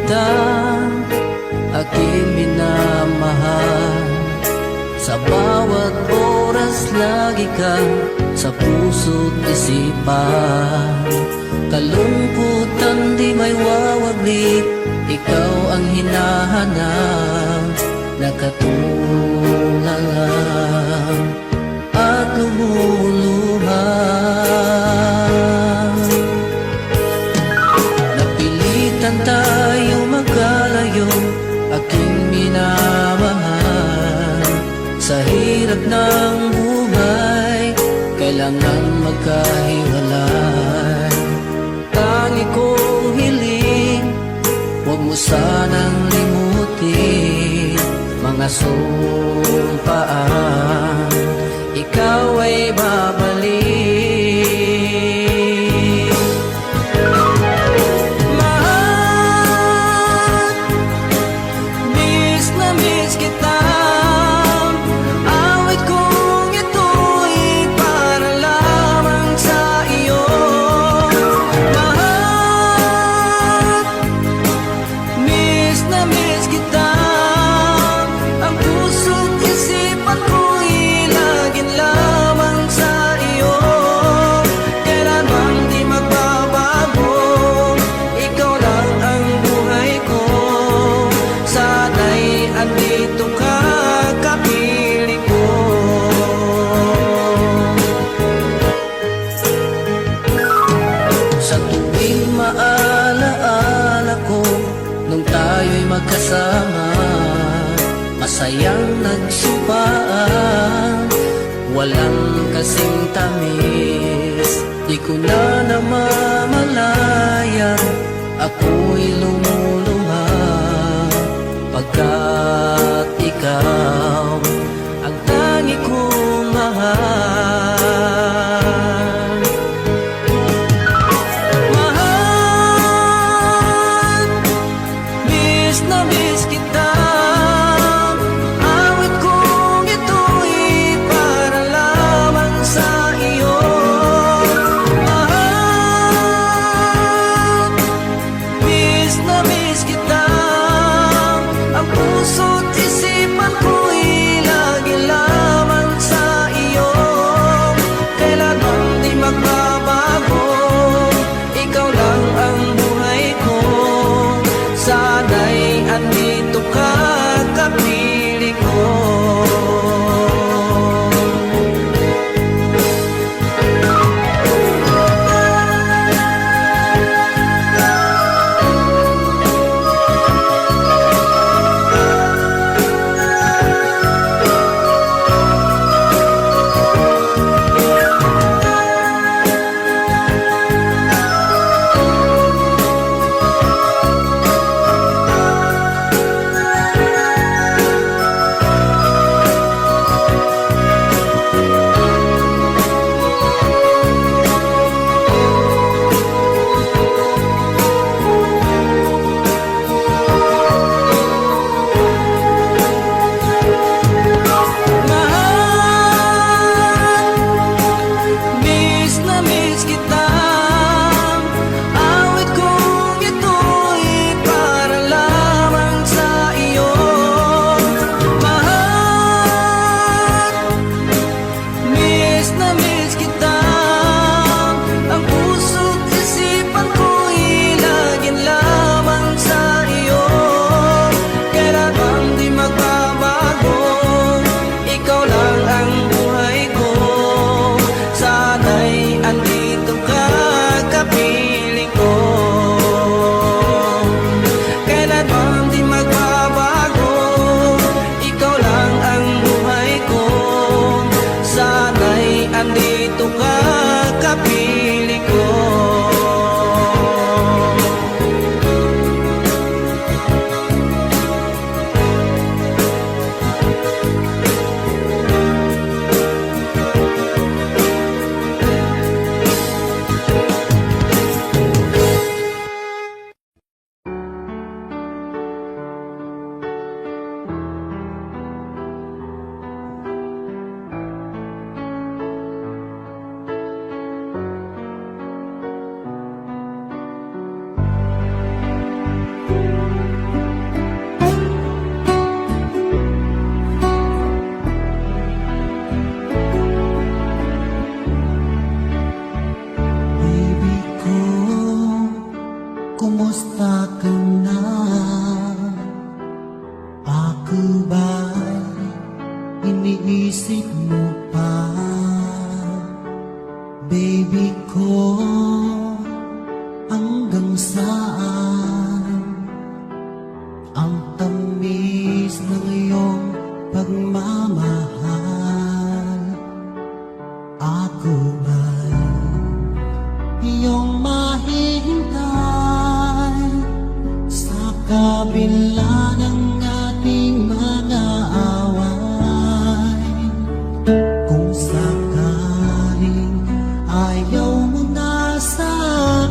kita, aking minamahal. Sa bawat oras lagi ka sa puso't isipan. Kalungkutan di may wawaglit, ikaw ang hinahanap. Nakatulala at lumuluha. Napilitan tayo magkalayo, aking minamahal. Sa hirap ng buhay, kailangan magkahiwalay. Tangi kong hiling, huwag mo sanang limutin mga sumpaan, ikaw ay babalik. Mahal, miss na miss kita. Awit kong ito'y para lamang sa iyo. Mahal, miss na miss kita. Magkasama, masayang nagsumpaan, walang kasing tamis. Di ko na namamalayan, ako'y lumuluha, pagkat ikaw ang tangi kong mahal. Na miss kita, awit kong ito'y para lamang sa iyo. Mahal, miss na miss kita, ang puso't isipan ko'y kumusta ka na? Ako ba'y iniisip mo pa? Baby ko, hanggang saan ang tamis ng iyong pagmamahal? Ako ba'y iyong mahihintay sa kabila ng ating mga away? Kung sakaling ayaw mo na sa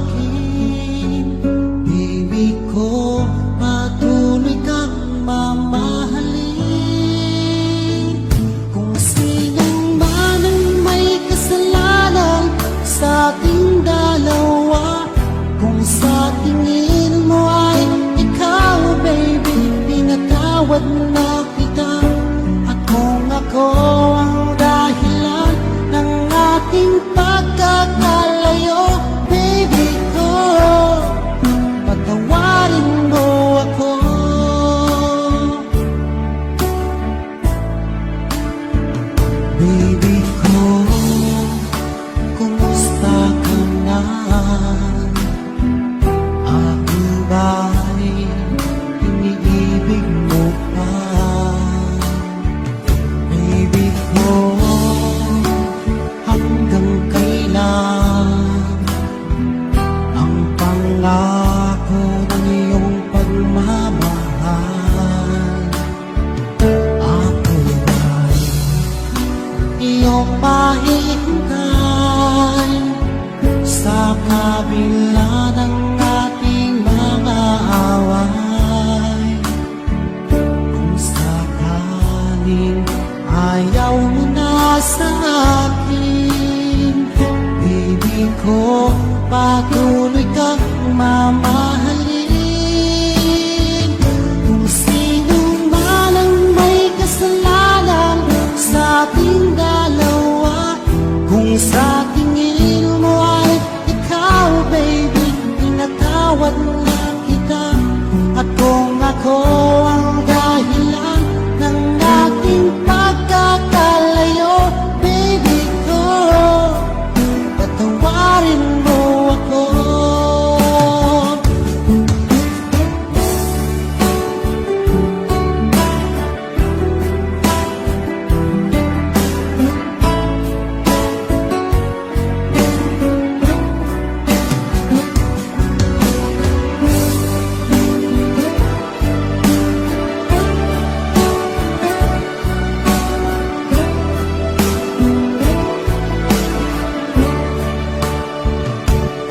akin, baby ko, patuloy kang mamahalin. Kung sinong man ang may kasalanan sa ating dalawa, kung sa tingin mo ay ikaw, baby, pinatawad na kita. At kung ako ang dahilan ng ating pagkakalayo, baby ko, patawarin mo ako. Baby ko, kumusta ka na? Ako ba'y iniibig mo pa? Baby ko, hanggang kailan ang pangako ng iyong pagmamahal? Ako ba'y iyong mahihintay sa kabila ng ating mga away? Kung sakaling ayaw mo na sa akin, baby ko, patuloy kang mamahalin. Kung sino man ang may kasalanan sa ating dalawa, kung sa tingin mo ay ikaw, baby, pinatawad na kita. At kung ako ang dahilan ng ating pagkakalayo, baby ko, patawarin mo ako.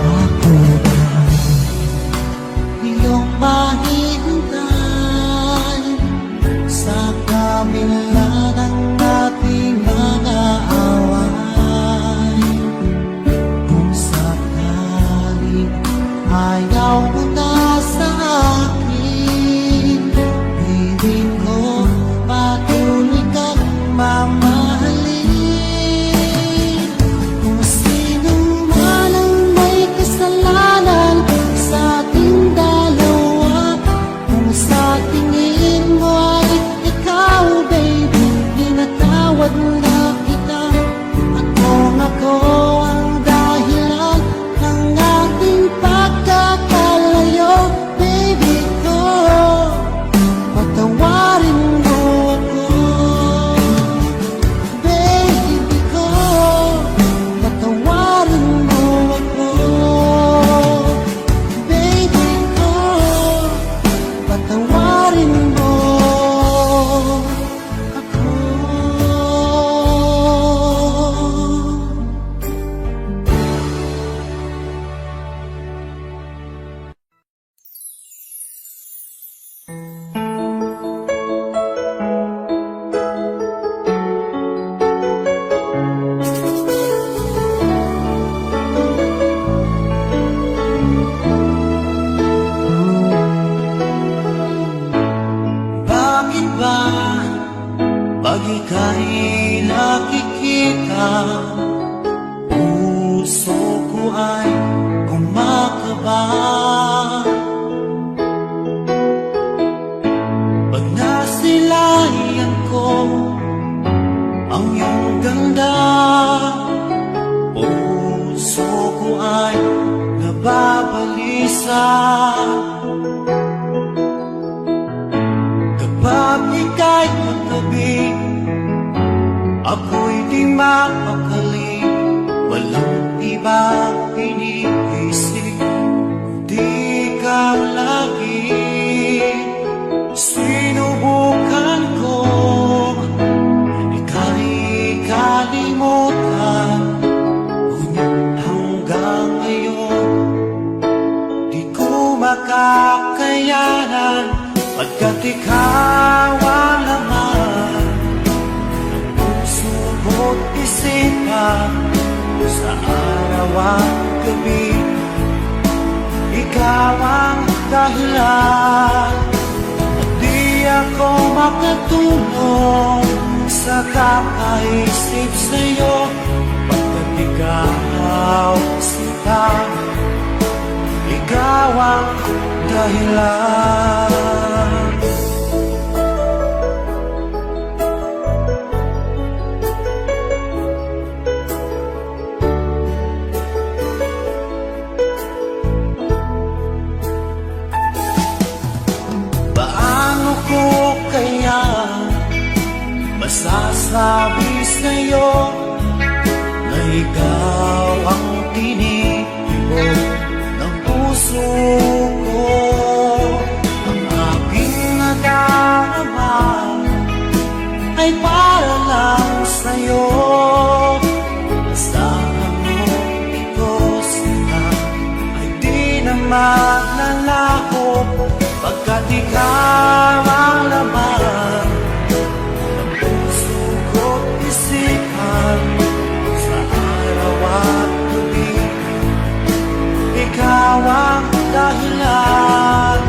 Ako ba'y iyong mahihintay sa kabila ng ating mga away? Kung sakaling ayaw mo na sa akin, baby ko, patuloy kang mamahalin. Kung sino man ang may kasalanan sa ating dalawa, kung sa tingin mo ay ikaw, baby, pinatawad na kita. At kung ako ang dahilan ng ating pagkakalayo, baby ko, patawarin mo ako. Baby ko, patawarin mo ako. Baby ko, patawarin mo ako. Bakit ba pag ika'y nakikita, puso ko ay kumakaba? balisa. Kapag ika'y katabi, ako'y di mapakali. Walang iba iniisip, di ka lagi. Sinubukan ko ika'y kalimutan, ngunit hanggang ngayon di ko makakayanan. Pagkat ikaw ang laman ng puso ko't isipan, sa araw at gabi, ikaw ang dahilan. At di ako makatulong sa kakaisip sa'yo, pagkat ikaw sinta, ikaw ang dahilan. Paano ko kaya masasabi sa'yo na ikaw ang tinitibok ng puso ko? Ang aking nadarama ay para lang sa'yo. Asahan mo ito sila ay di na magnanakop, pagkat ikaw ang laman ng puso ko't isipan, sa araw at gabi, ikaw ang dahilan.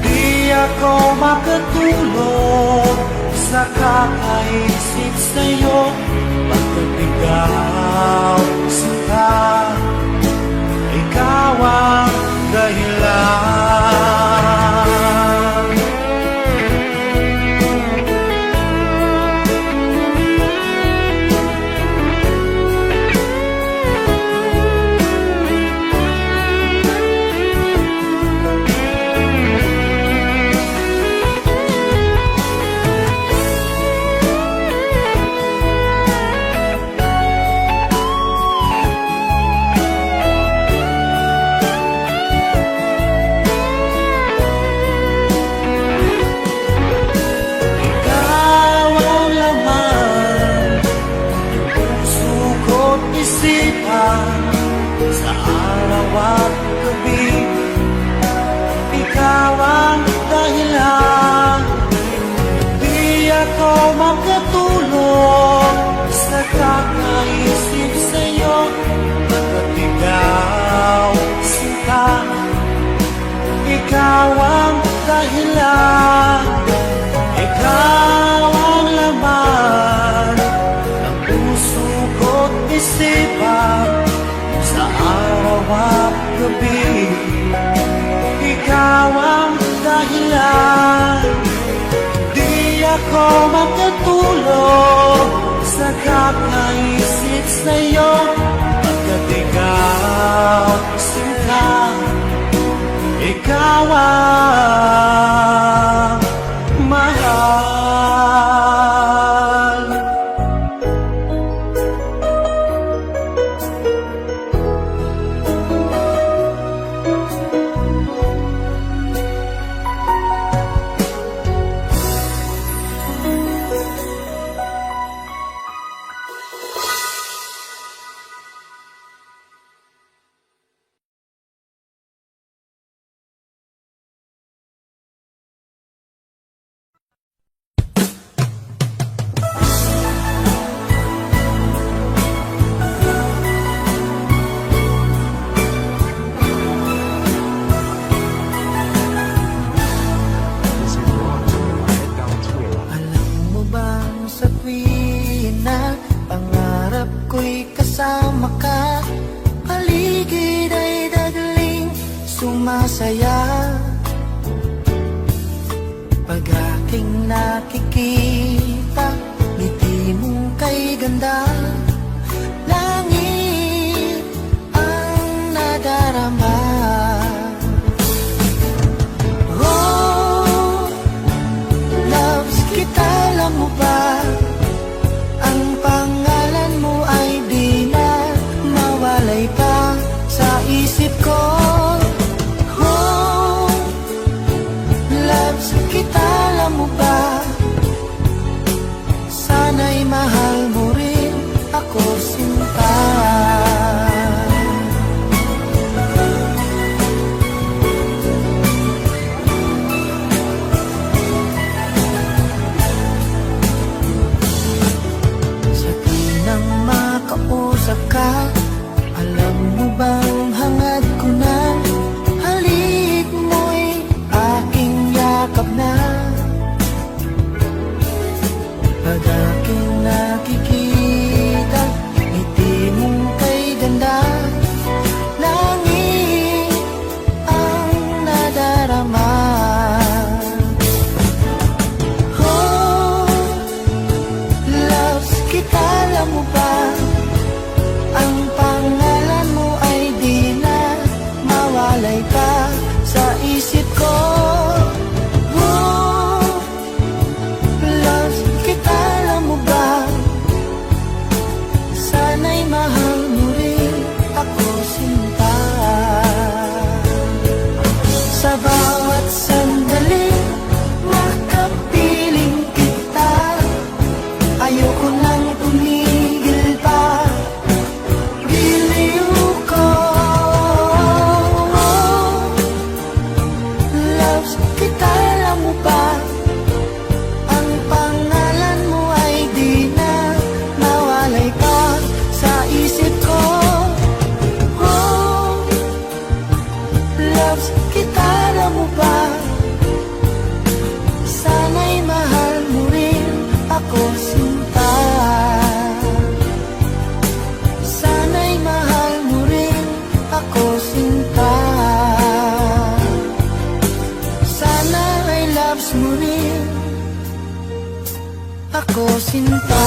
Di ako makatulog sa kakaisip sa'yo, pagkat ikaw sinta, ikaw ang dahilan. Sa araw at gabi, ikaw ang dahilan. Di ako makatulog sa kakaisip sa'yo, pagkat ikaw sinta, ikaw ang dahilan. Ikaw ang laman ng puso ko't isipan, sa araw at gabi, ikaw ang dahilan. Di ako makatulog sa kakaisip sa'yo, pagkat ikaw sinta, ikaw ang mahal. kasama ka. Paligid ay dadaling sumasaya. Pag aking nakikita, ngiti mong kay ganda. Langit ang nadarama. Alam mo bang hangad ko na halik mo'y aking yakap na. Pag aking nakikita ngiti mong kay ganda, langit ang nadarama. Oh, loves kita, alam mo ba? Ang pangalan mo ay di na mawalay pa sa isip ko. Oh, loves kita, alam mo ba? Sana'y mahal mo rin ako, sinta. Sa bawat sandali makapiling kita, ayoko nang tumigil pa. Giliw ko, loves kita, alam mo ba? Ang pangalan mo ay di na mawalay pa sa isip ko. Oh, loves kita, alam mo ba? Sana'y mahal mo rin ako, sinta. Sana'y mahal mo rin ako, sinta. Sana ay loves mo rin ako, sinta.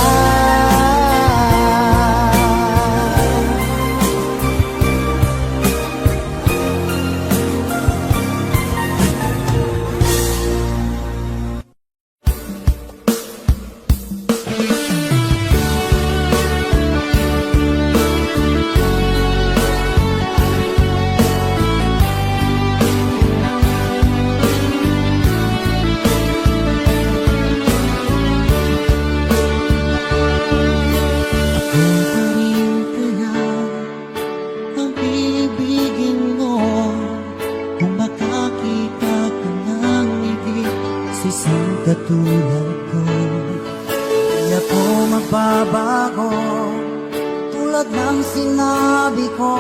Ang ibigin mo kung makakita ka ng ibig sa isang katulad ko. Di ako magbabago, tulad ng sinabi ko.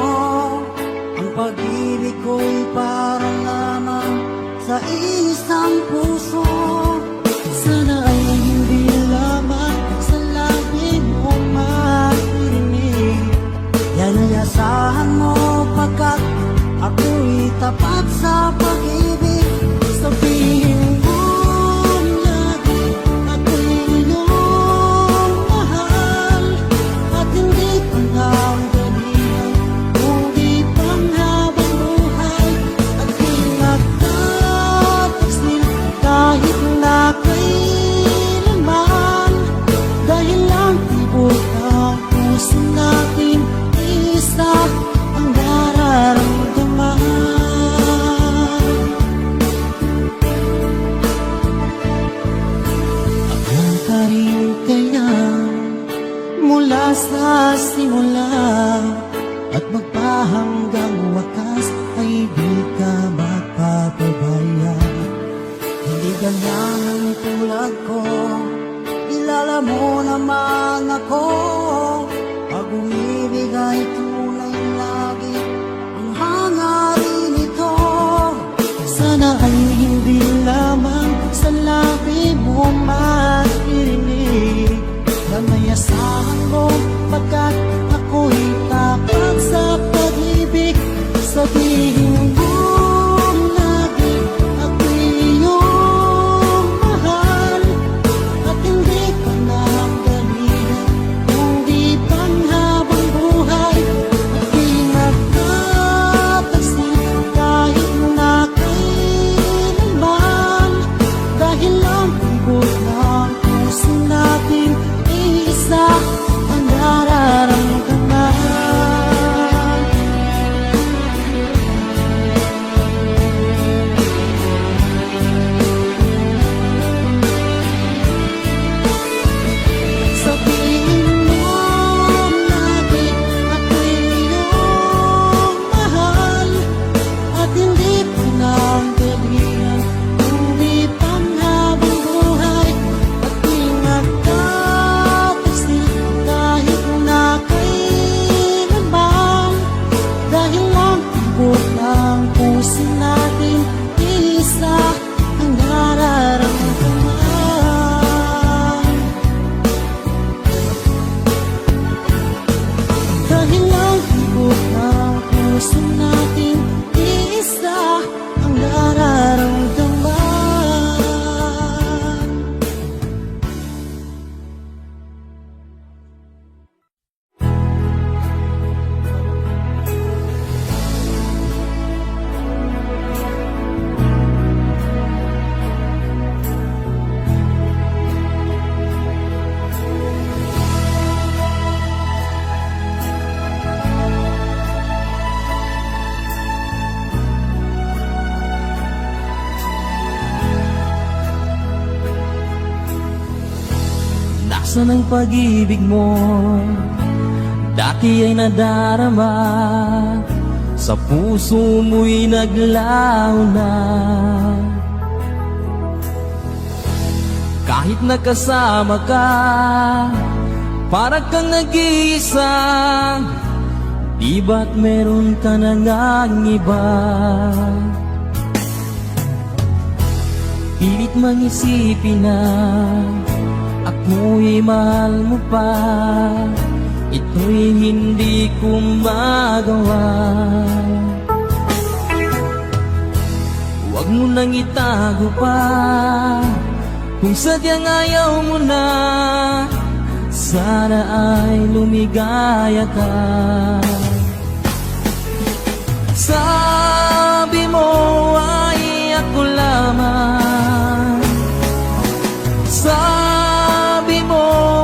Ang pag-ibig ko'y parang lamang sa isang puso. Sana ay hindi lamang sa labi mo maririnig. Yan ay asahan mo pagkat ako'y tapat sa pag-ibig. Sabihin mo lagi ako'y iyong mahal, at hindi ko na galingan kundi panghabang buhay. At di magtataksil kahit na kailanman, dahil lang tibok ang puso natin isa ang nararamdaman. Ako ka rin kaya mula sa simula, at magpahanggang wakas ay di ka magpapabaya. Hindi ganyan ang tulad ko, kilala mo naman ako. Pag umibig ay tunay lagi ang hangarin nito. Sana ay hindi lamang sa labi mo maririnig. Namayasahan mo pagkat ako'y tapat sa pag-ibig. Sabihin mo lagi ako'y iyong mahal, at hindi ko na galingan kundi panghabang buhay. At di magtataksil kahit na kailanman, dahil lang tibok na Asan ang pag-ibig mo? Dati ay nadarama, sa puso mo'y naglaho na. Kahit nakasama ka, para kang nag-iisa. Di ba't meron ka na ngang iba? Pilit mang isipin na ako'y mahal mo pa. Ito'y hindi ko magawa. Huwag mo nang itago pa, kung sadyang ayaw mo na. Sana ay lumigaya ka. Sabi mo ay ako lamang, sabi mo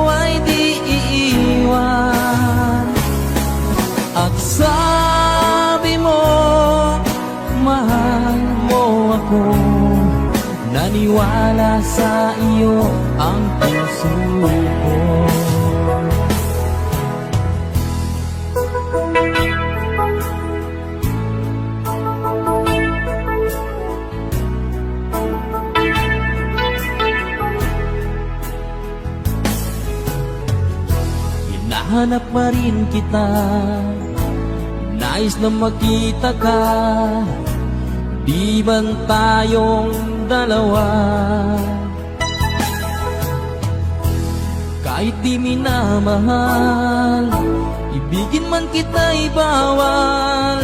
ay di iiwan, at sabi mo mahal mo ako. Naniwala sa iyo ang puso ko. Hinahanap pa rin kita, nais na makita ka. Di ban tayong dalawa? Kahit di minamahal, ibigin man kita'y bawal.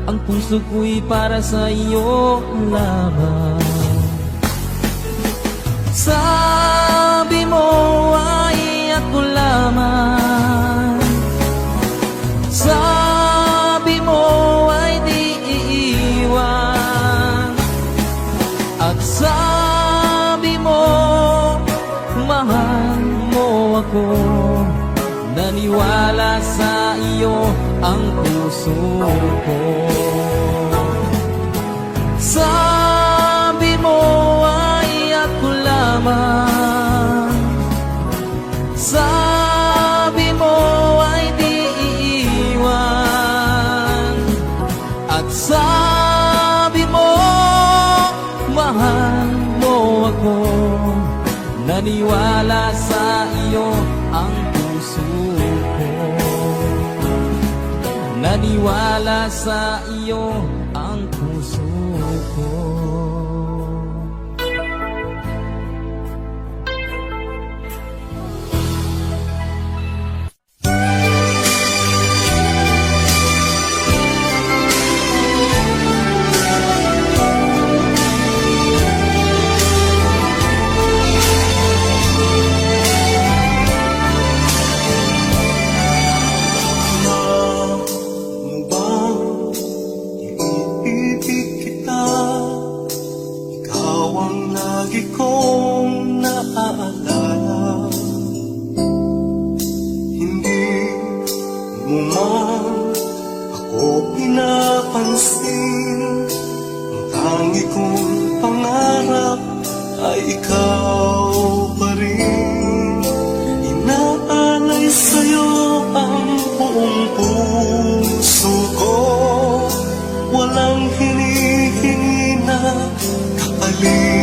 Ang puso ko'y para sa iyo lamang. Sabi mo ay ako lamang, sabi mo ay di iiwan, at sabi mo mahal mo ako. Naniwala sa iyo ang puso ko. Sabi mo ay ako lamang, sabi mo ay di iiwan, at sabi mo mahal mo ako. Naniwala sa iyo ang puso ko. Naniwala sa iyo ang puso ko. Lagi kong naaalala, hindi mo man ako pinapansin. Ang tangi kong pangarap ay ikaw pa rin. Inaalay sa'yo ang buong puso ko, walang hinihingi na kapalit.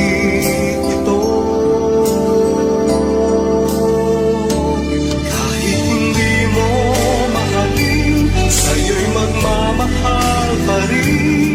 Sa'yo'y magmamahal pa rin.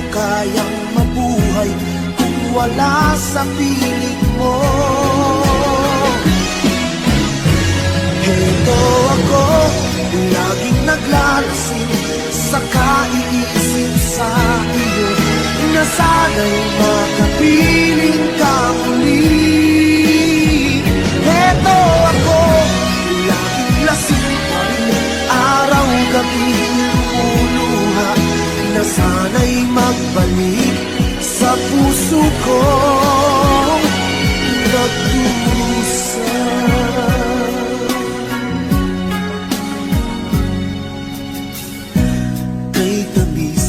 kayang mabuhay kung wala sa piling mo. Heto ako, laging naglalasing sa kaiisip sa iyo, na sana'y makapiling ka muli. Heto ako, laging lasing pa rin, araw-gabi lumuluha, na sana'y magbalik sa puso ko nagdurusa. Kay tamis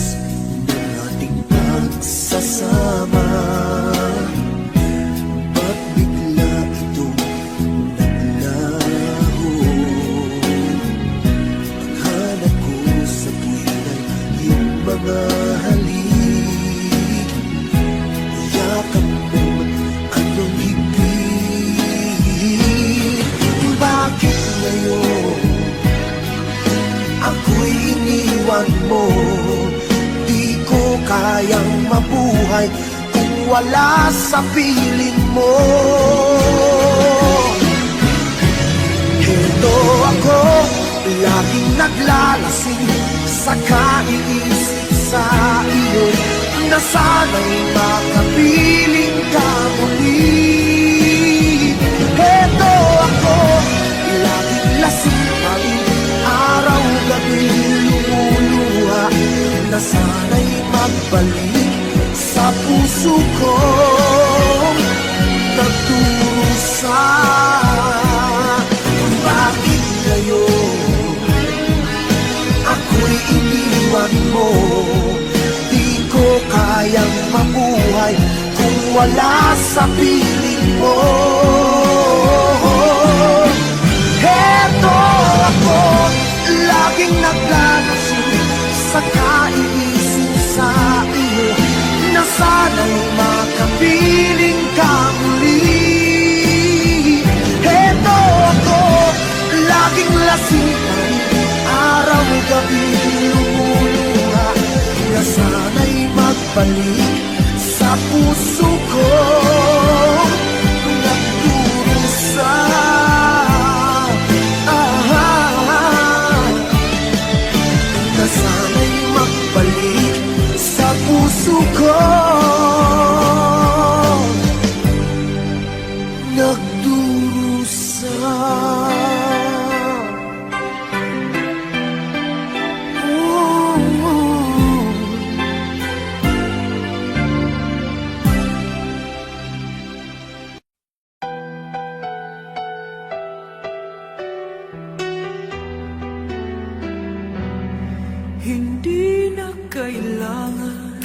ng ating pagsasama, ba't bigla itong naglaho? Paghanap ko sa tuwina'y iyong mga halik, yakap mo anong higit. Bakit ngayon ako'y iniwan mo? Di ko kayang mabuhay kung wala sa piling mo. Heto ako, laging naglalasing sa kaiisip sa iyo, na sana'y makapiling ka muli. Heto ako, laging lasing pa rin, araw-gabi lumuluha, na sana'y magbalik sa puso ko nagdurusa. Bakit ngayon ako'y iniwan mo? Di ko kayang mabuhay kung wala sa piling mo. Heto ako, laging naglalasing sa kaiisip sa iyo, na sana'y makapiling ka muli. Heto ako, laging lasing pa rin, araw-gabi lumuluha, na sana'y magbalik sa puso ko nagdurusa. Na sana'y magbalik sa puso ko nagdurusa. Hindi na kailangan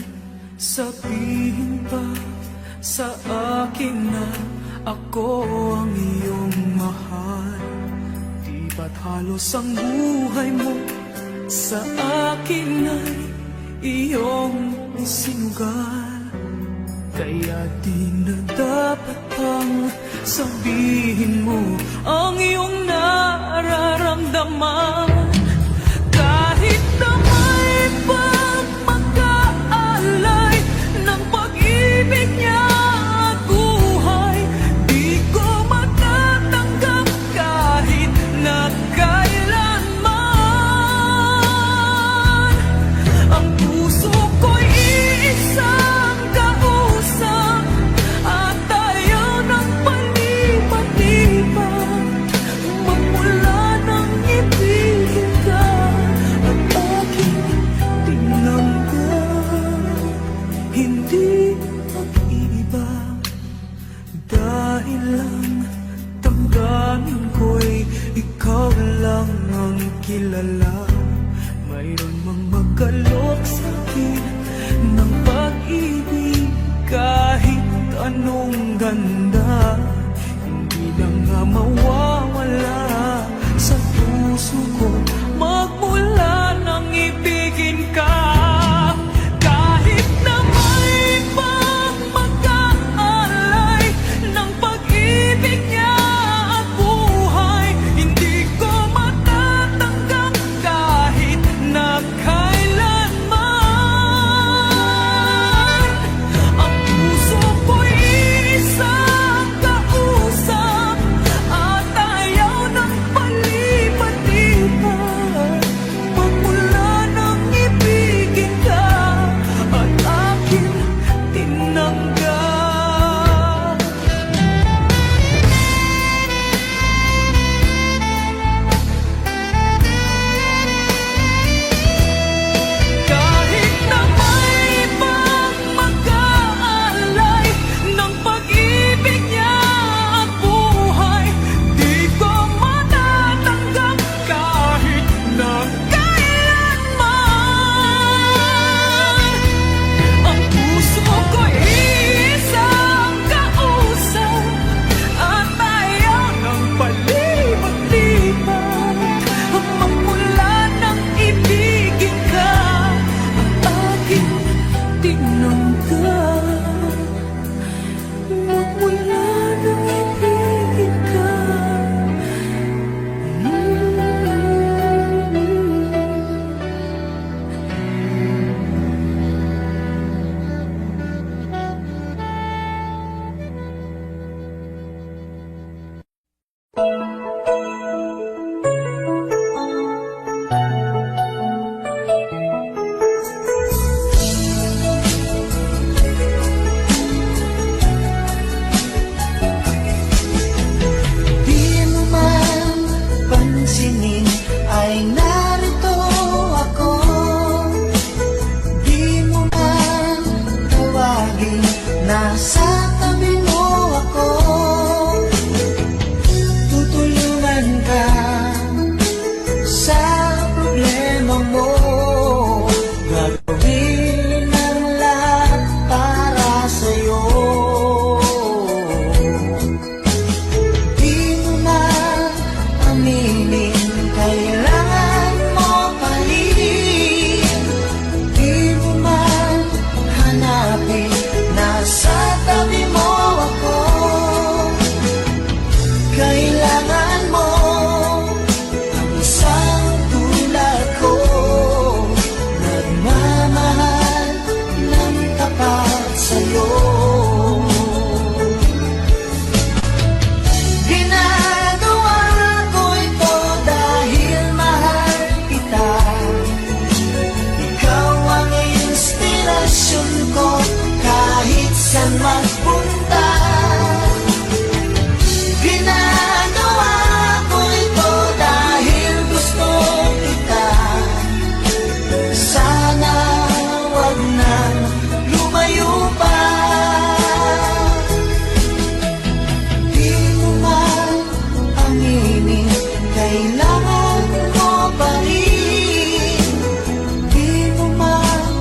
sabihin pa sa akin na ako ang iyong mahal. Di ba't halos ang buhay mo sa akin ay iyong isinugal? Kaya di na dapat pang sabihin mo ang iyong nararamdaman. Kahit na may pagmamaalay ng pag-ibig niya at buhay, di ko matatanggap kahit na kailanman. Ang puso ko'y iisang kausap at ayaw ng palipat-lipat. Magmula nang ibigin ka at aking tinanggap, hindi mag-iba. Dahil lang damdamin ko'y ikaw lang ang kilala. Mayroon mang magkalok sa'kin ng pag-ibig, kahit anong ganda, hindi na nga mawawala sa puso ko. Magmula nang ibigin ka, kahit na may pagmamaalay ng pag-ibig niya at buhay, hindi ko matatanggap kahit na kailanman. inspirasyon ko kahit saan magpunta. Ginagawa ko ito dahil gusto kita. Sana wag nang lumayo pa. Di mo man aminin, kailangan mo pa rin. Di mo man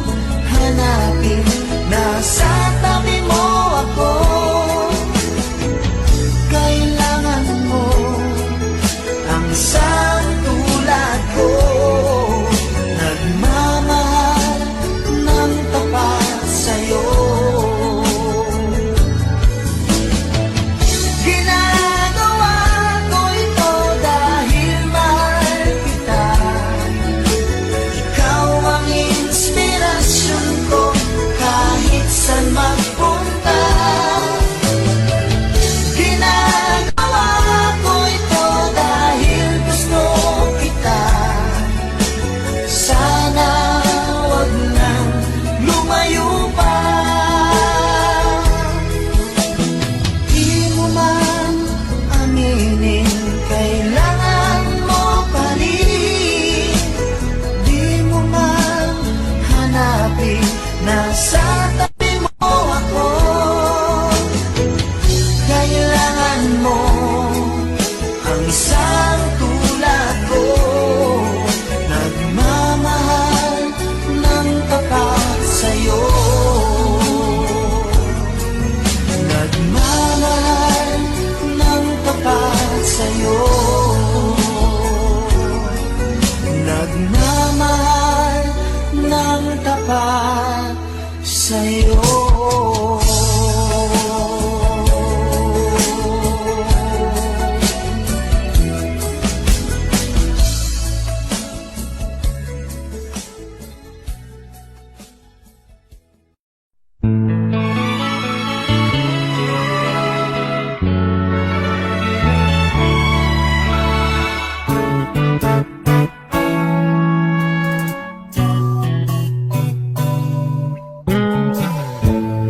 hanapin, nasa tabi mo ako. Kailangan mo ang isang tulad ko, nagmamahal ng tapat sa'yo. Ginagawa ko ito dahil mahal kita. Ikaw ang inspirasyon ko kahit saan magpunta. Ginagawa ko ito dahil gusto kita. Sana wag nang lumayo pa. Di mo man aminin, kailangan mo pa rin. Di mo man hanapin, nasa tabi mo ako. Kailangan mo ang isang tulad ko, nagmamahal ng tapat sa'yo. Nagmamahal ng tapat sa'yo. Nagmamahal ng tapat sa'yo.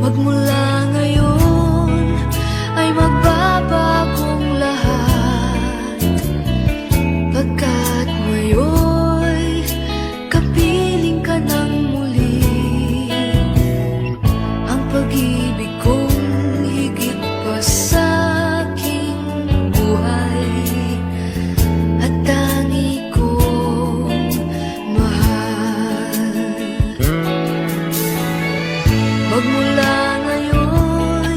Magmula ngayon ay magbabagong lahat, pagkat ngayon kapiling ka ng muli. Ang pag-ibig kong higit pa sa aking buhay at tangi kong mahal. Magmula ngayon,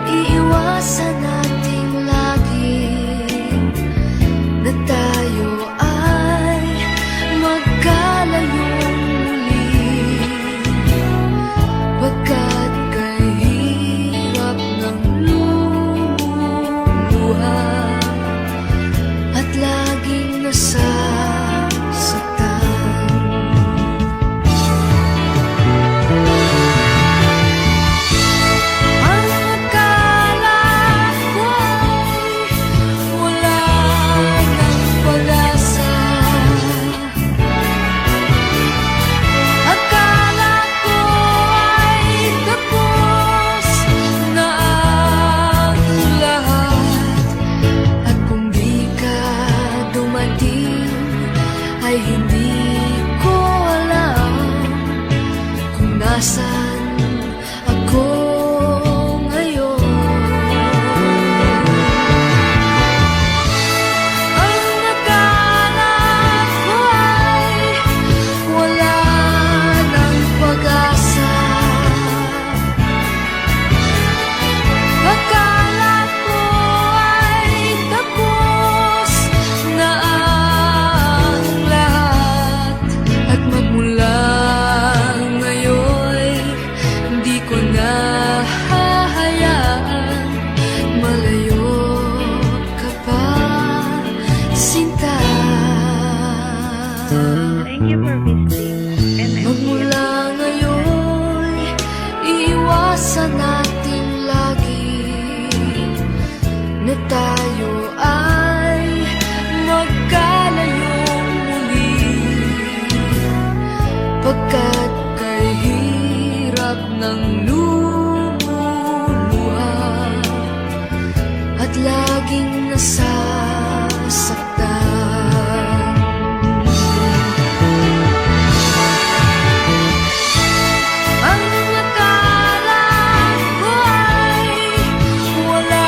iiwasan nating laging na tayo ay magkalayong muli, pagkat kahirap ng lumuha at laging nasasaktan. Ang akala ko'y wala ng pag-asa. Akala ko ay tapos na ang lahat. At kung di ka dumating, ay hindi ko alam kung nasaan ako ngayon. Ang akala ko ay wala ng pag-asa. Akala ko ay tapos na ang lahat. At magmula ngayon, hindi hirap ng lumuluha at laging nasasaktan. Ang akala ko ay wala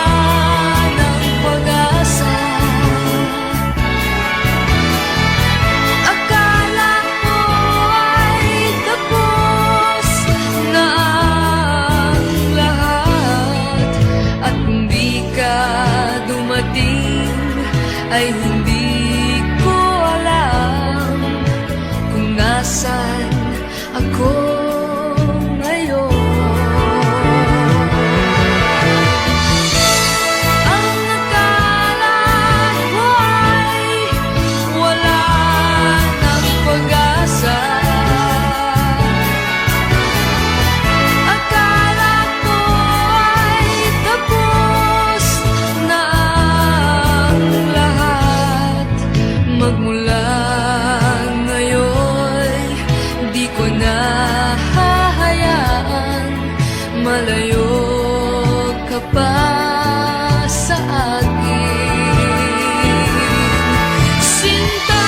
ng pag-asa. Akala ko ay tapos na ang lahat. At kung di ka dumating ay hindi ko alam kung nasan ako ngayon. Ang akala ko ay wala ng pag-asa. Akala ko ay tapos na ang lahat. Magmula ngayon, di ko na hahayaan malayo ka pa sa akin, sinta.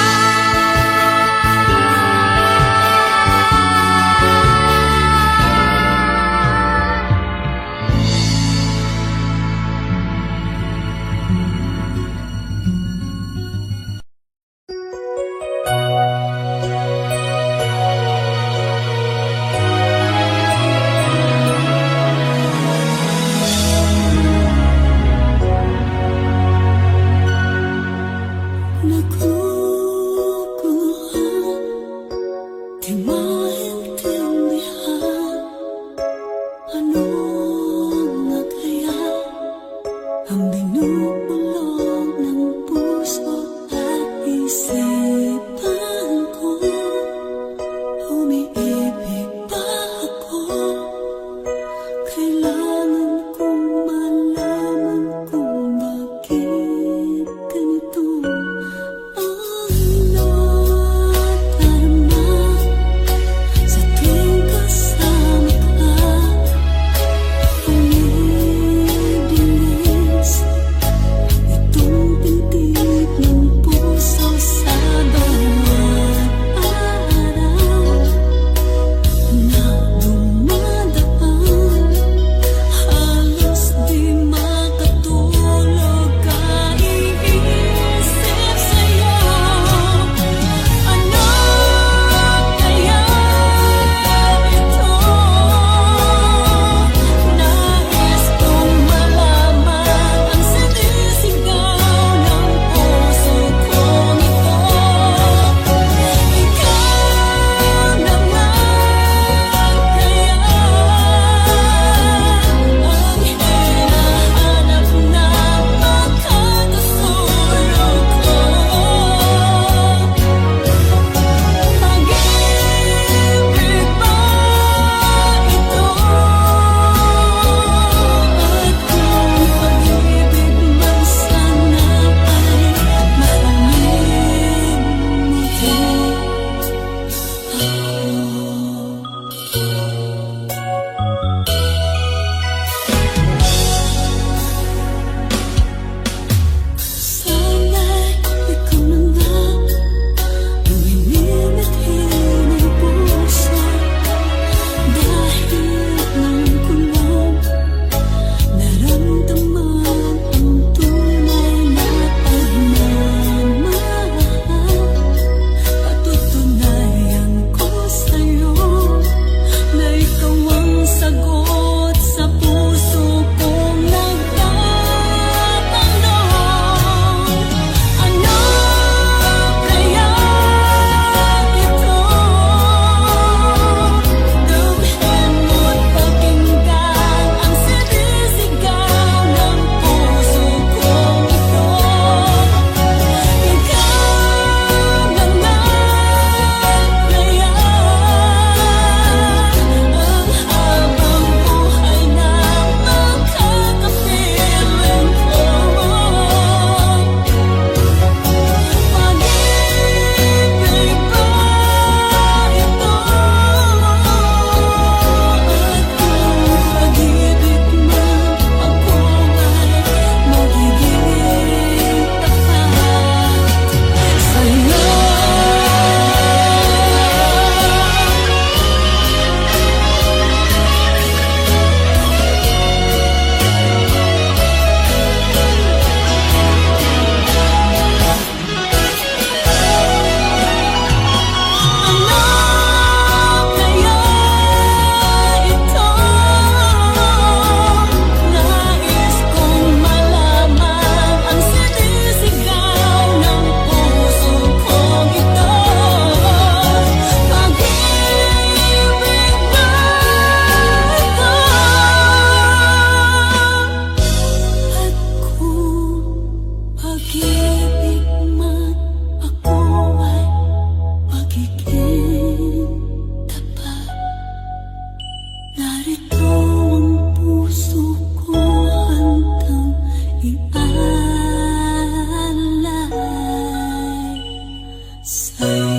Narito ang puso ko handang ialay sa'yo.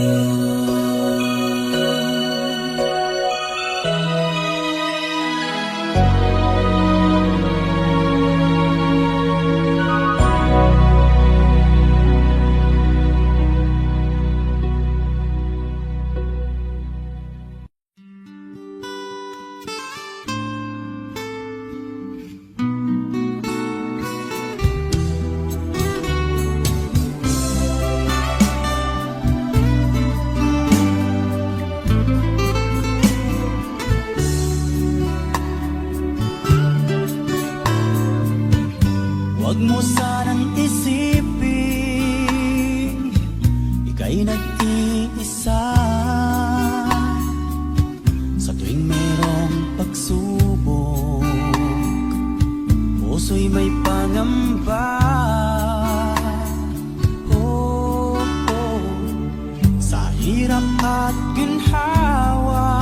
Huwag mo sanang isipin ika'y nag-iisa sa tuwing mayroong pagsubok. Puso'y may pangamba. Oh, oh. Sa hirap at ginhawa,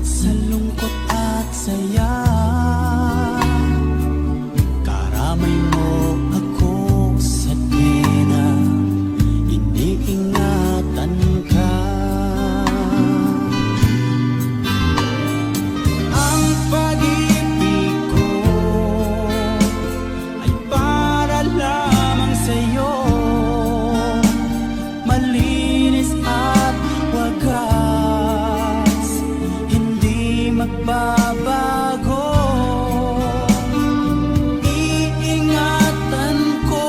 sa lungkot at saya, karamay mo ako sa pena, iniingatan ka. Ang pag-ibig ko ay para lamang sa'yo, malinis at wagas, hindi magbabago. Iingatan ko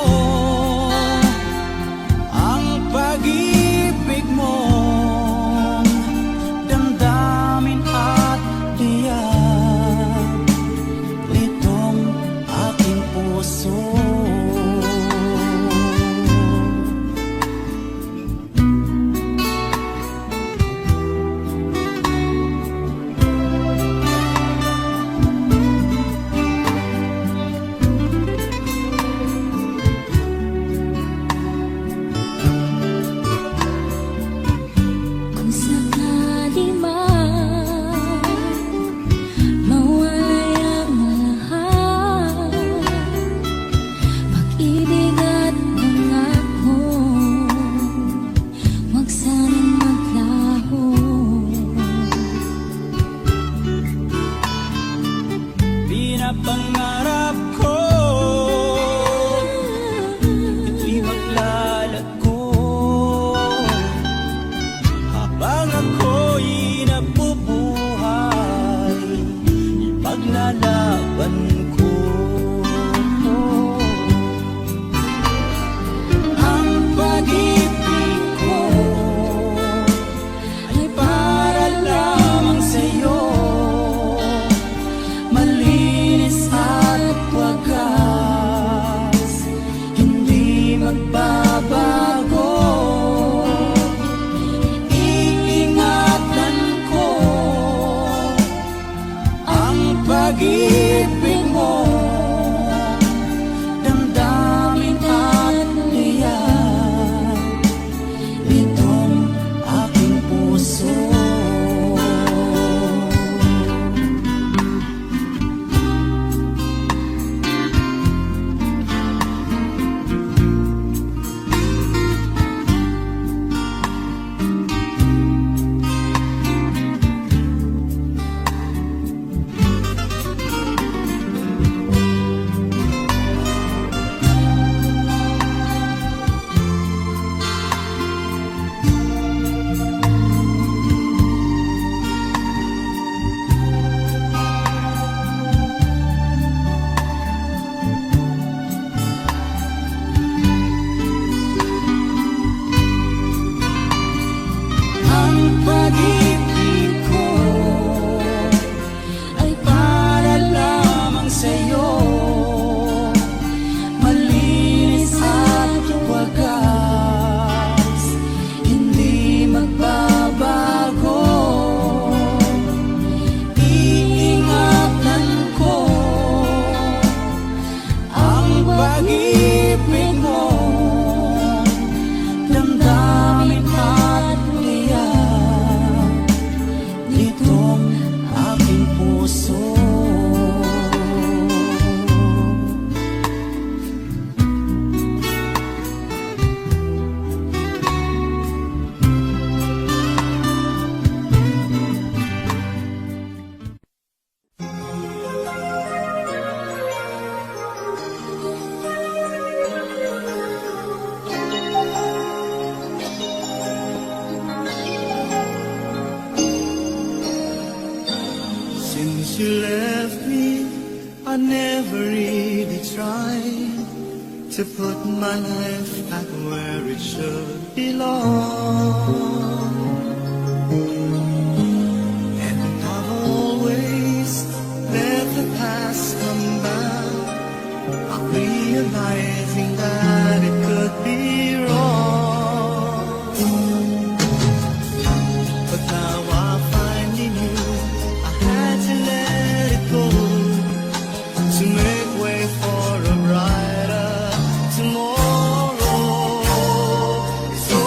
ang pag-ibig mo, damdamin at tiyak nitong aking puso. Kung sakali man mawalay ang lahat, pag-ibig at pangako, huwag sanang maglaho. Pinapangarap ko ito'y maglalago habang ako'y nabubuhay, ipaglalaban ko ang pag-ibig ko ay para lamang sa'yo, malinis at wagas, hindi magbabago. Iingatan ko ang pag-ibig mo, damdamin at tiyak nitong aking puso. puso. Since you left me, I never really tried to put my life back where it should belong. And I've always let the past come back, not realizing that it could be wrong. But now I finally knew I had to let it go to make way for a brighter tomorrow. So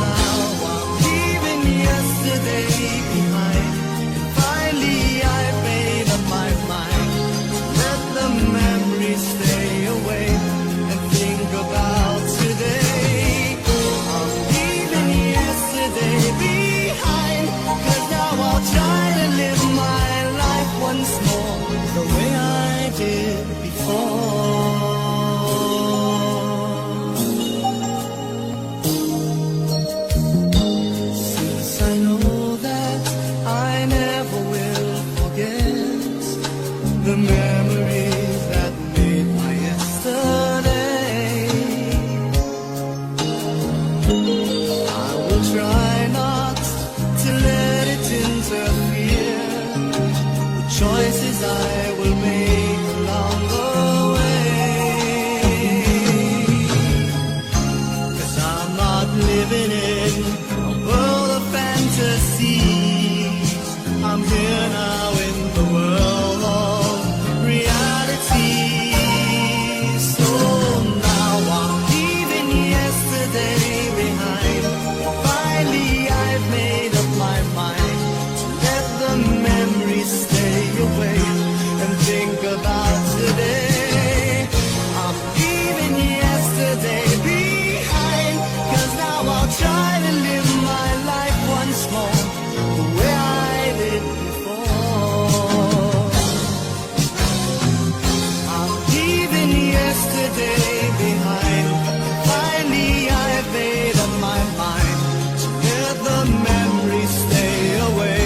now I'm leaving yesterday behind. Finally I made up my mind. Let the memories stay away and think about today. I'm leaving yesterday behind, 'cause now I'll try to live my life once more the way I did before. Since I know that I never will forget the memories that made my yesterday, I will try not to let it interfere the choices I will make along the way. 'Cause I'm not living in a world of fantasies. I'm here now in the world of reality. So now I'm leaving yesterday behind. Finally I've made up my mind to let the memories stay away and think about today. I'm leaving yesterday behind, 'cause now I'll try to live my life once more the way I did before. I'm leaving yesterday behind. Finally I've made up my mind to let the memories stay away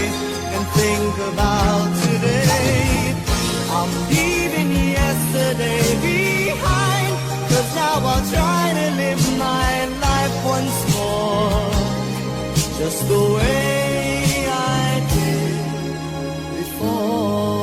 and think about today. I'm leaving yesterday behind, 'cause now I'll try to live my life once more just the way I did before.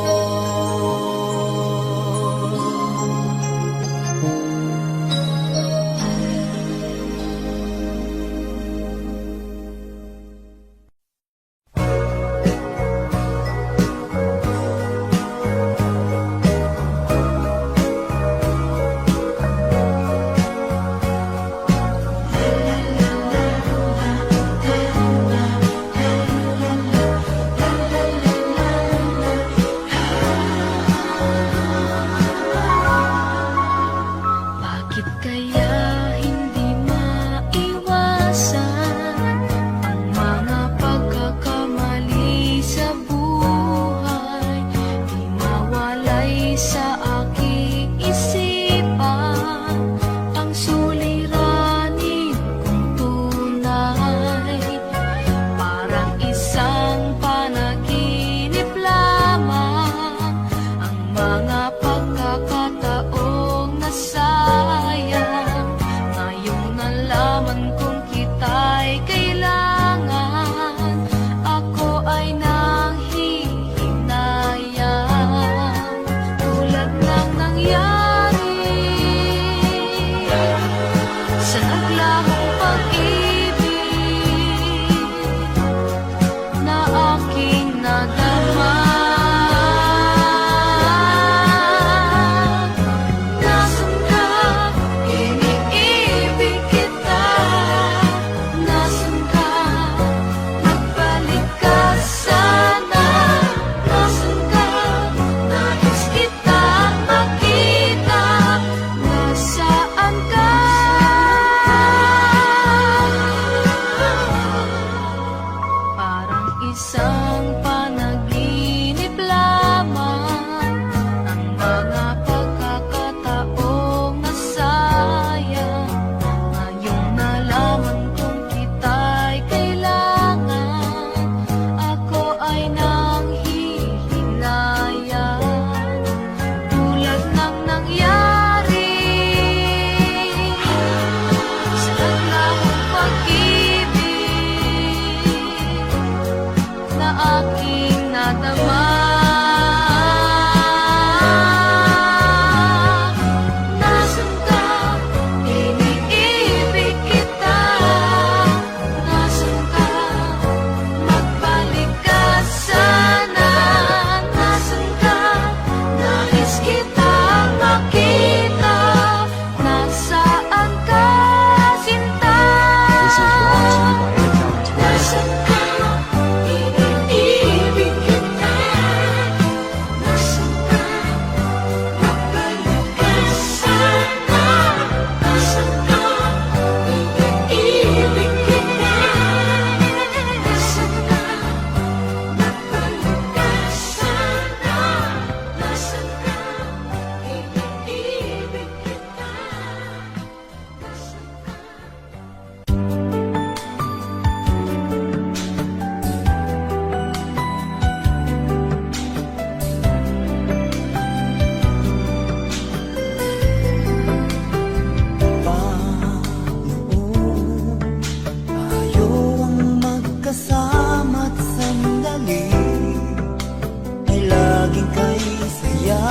laging kay saya.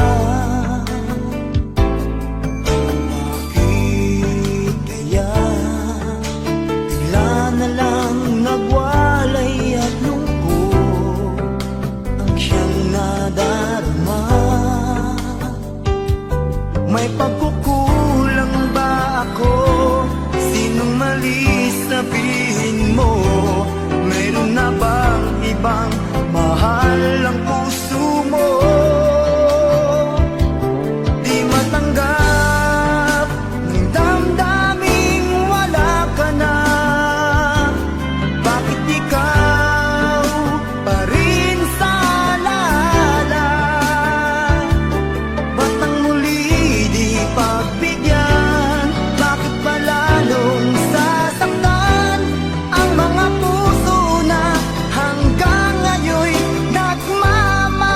Bakit kaya bigla na lang nagwalay at lungkot ang siyang nadarama? May pagkukulang ba ako? Sinong mali sabihin mo? Meron na bang ibang mahal ang puso mo? Di matanggap ng damdaming wala ka na. Bakit ikaw pa rin sa alala? Ba't ang muli di pagbigyan? Bakit ba lalong sasaktan ang mga puso na hanggang ngayon'y nagmamahal?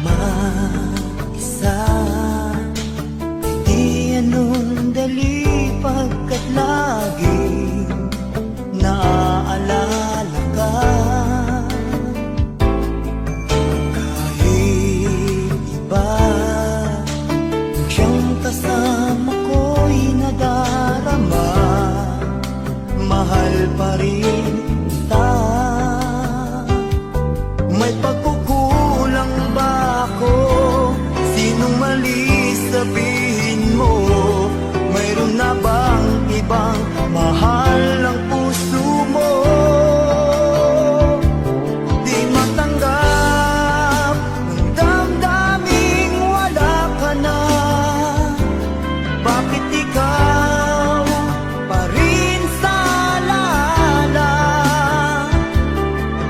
Mag-isa di anong dali pagkat laging naaalala ka. Kahit iba ang siyang kasama ko'y nadarama, mahal pa rin kita. May pagkukulang ba ako? Sinong mali sabihin mo? Mayroon na bang ibang mahal ang puso mo? Di matanggap ng damdaming wala ka na. Bakit ikaw pa rin sa alala?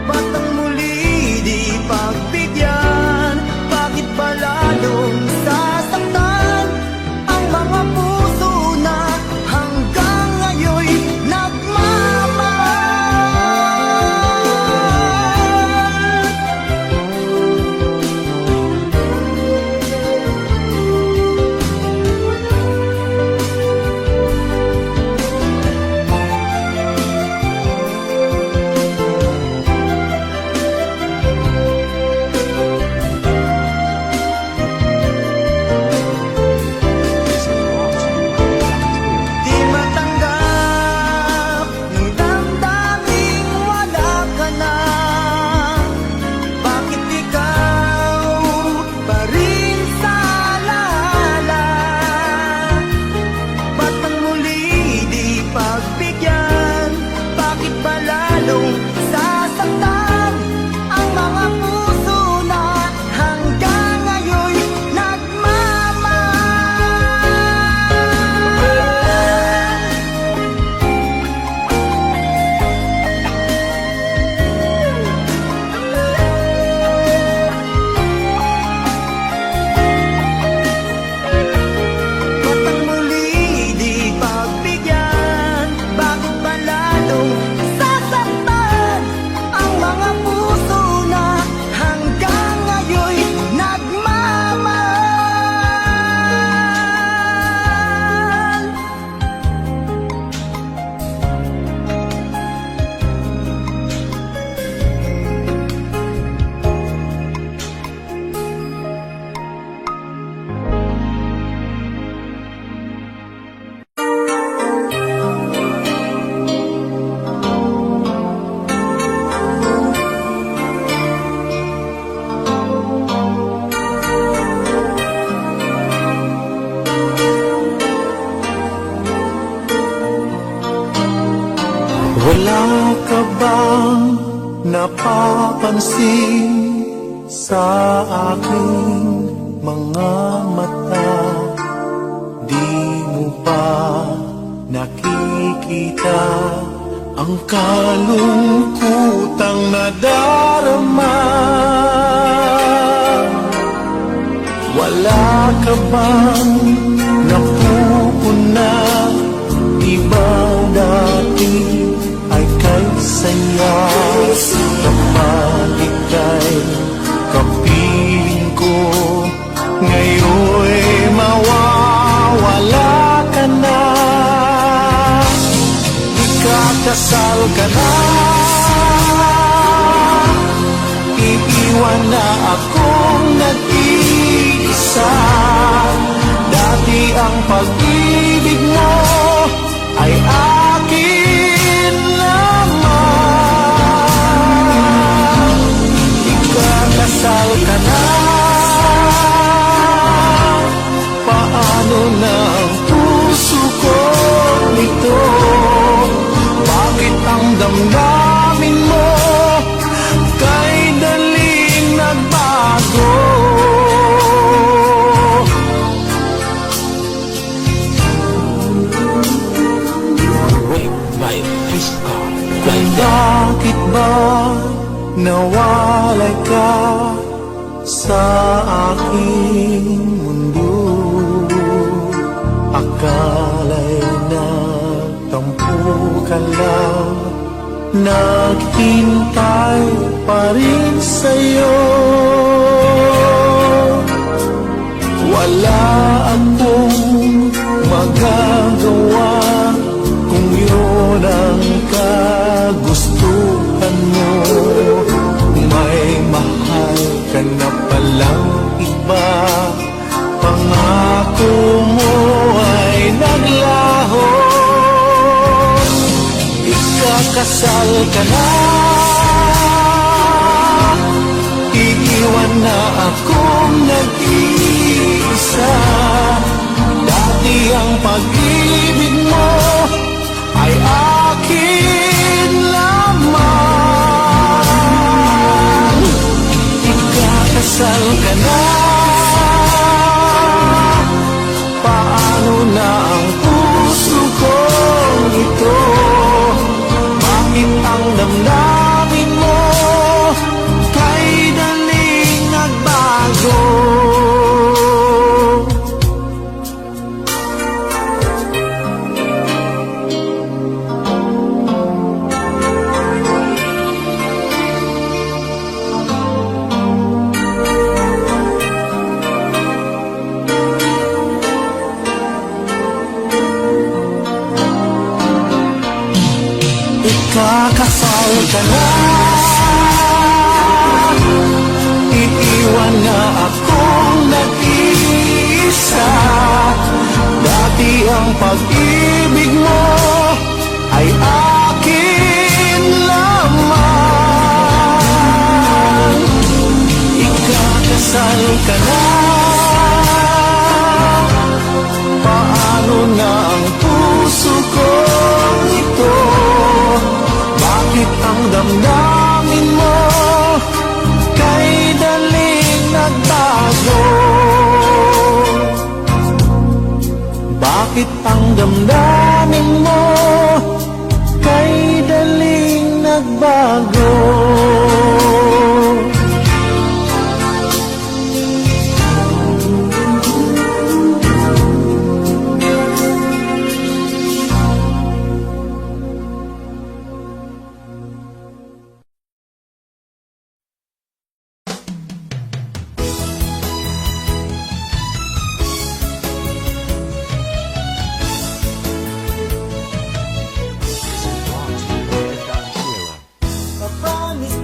Ba't ang muli di pagbigyan? Bakit ba lalong sasaktan ang mga puso na hanggang ngayon'y nagmamahal? Di matanggap ng damdaming wala ka na. Bakit ikaw pa rin sa alala? Ba't ang muli di pagbigyan? Bakit ba lalong sasaktan ang mga puso na hanggang ngayon'y nagmamahal? Ba't ang muli di pagbigyan? Bakit ba lalong sasaktan ang mga puso na hanggang ngayon'y nagmamahal? Wala ka bang napapansin sa aking mga mata? Di mo ba nakikita ang kalungkutang nadarama? Wala ka bang napupuna? Di ba dati ay kay saya? Kapag ika'y kapiling ko, ngayon'y mawawala. Ikakasal ka na, iiwan na akong nag-iisa. Dati ang pag-ibig mo ay akin lamang. Ikakasal ka na, paano na ang puso ko nito? Bakit ang damdamin mo kay daling nagbago? Bakit ba nawalay ka sa aking mundo? Akala'y nagtampo ka lang, naghintay pa rin sa'yo. Wala akong magagawa kung yun ang kagustuhan mo. May mahal ka na palang iba, pangako mo ay naglaho. Ikakasal ka na, iiwan na akong nag-iisa. Dati ang pag-ibig mo ay akin lamang. Ikakasal ka na, paano na ang puso ko ito? Bakit ang damdamin mo kay daling nagbago? Ikakasal ka na, iiwan na akong nag-iisa. Dati ang pag-ibig mo ay akin lamang. Ikakasal ka na, paano na ang puso ko ito? Bakit ang damdamin mo kay daling nagbago? Bakit ang damdamin mo kay daling nagbago?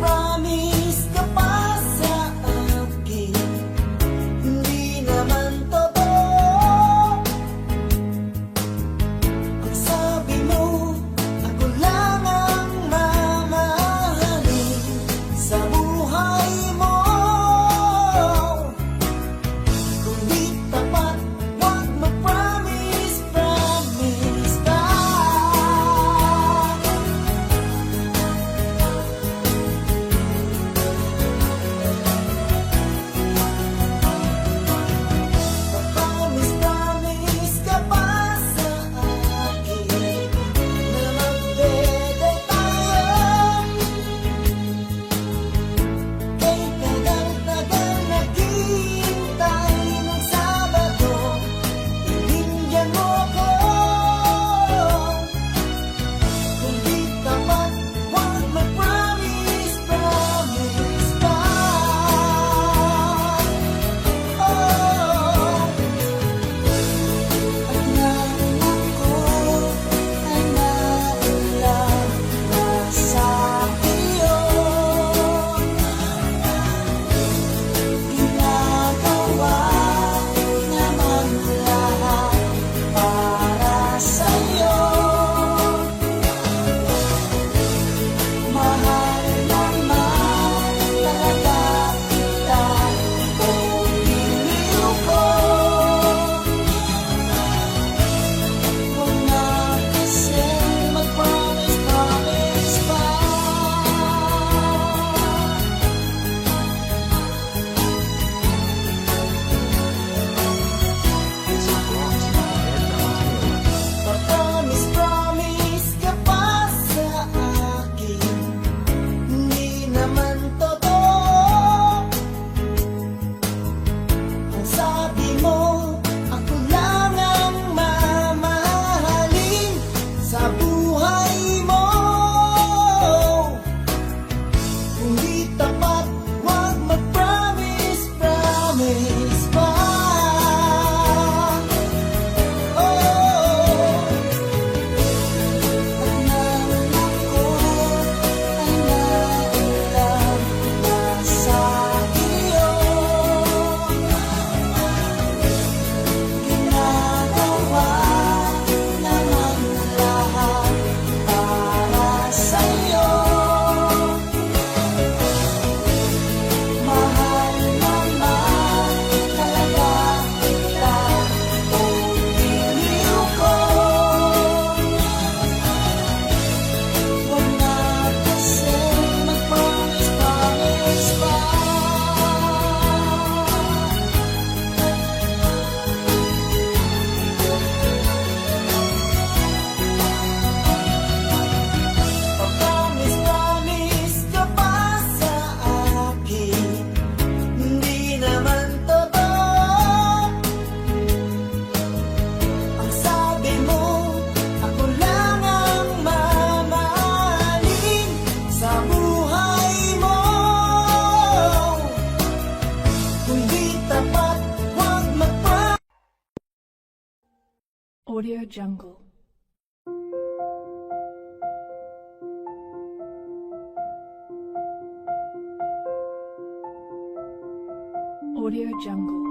Promise ka pa sa akin, hindi naman totoo. Kung sabi mo, ako lang ang mamahalin sa buhay mo. Kung di tapat, wag mag-promise, promise ka. Promise ka pa sa akin na magdede tayo. Kay tagal-tagal naghihintay ng Sabado, ininggan mo ko. Kung di tapat, wag mag-promise, promise ka. At narinig ko ay naulan Audio Jungle. Audio Jungle.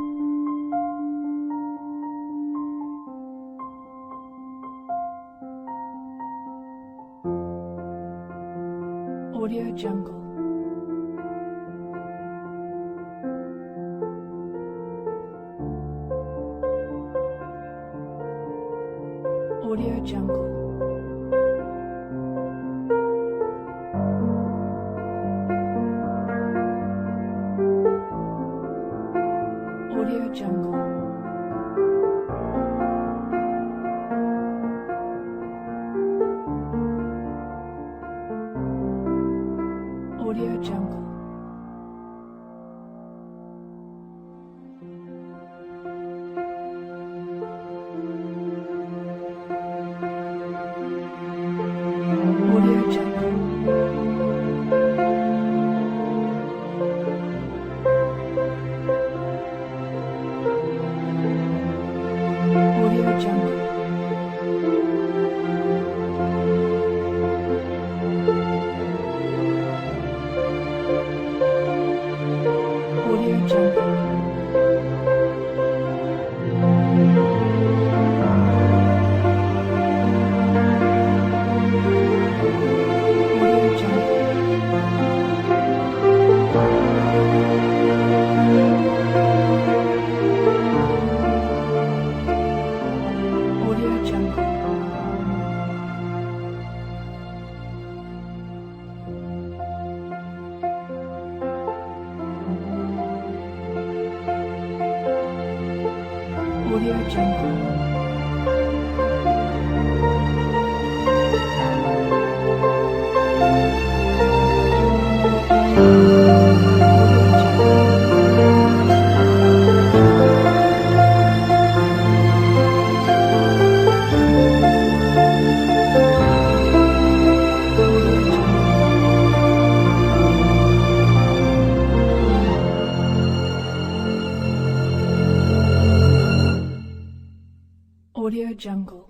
Audio Jungle. Audio Jungle. Audio Jungle. Audio Jungle. Audio Jungle. Audio Jungle. Audio Jungle. Audio Jungle. Audio Jungle. Audio Jungle. Audio Jungle.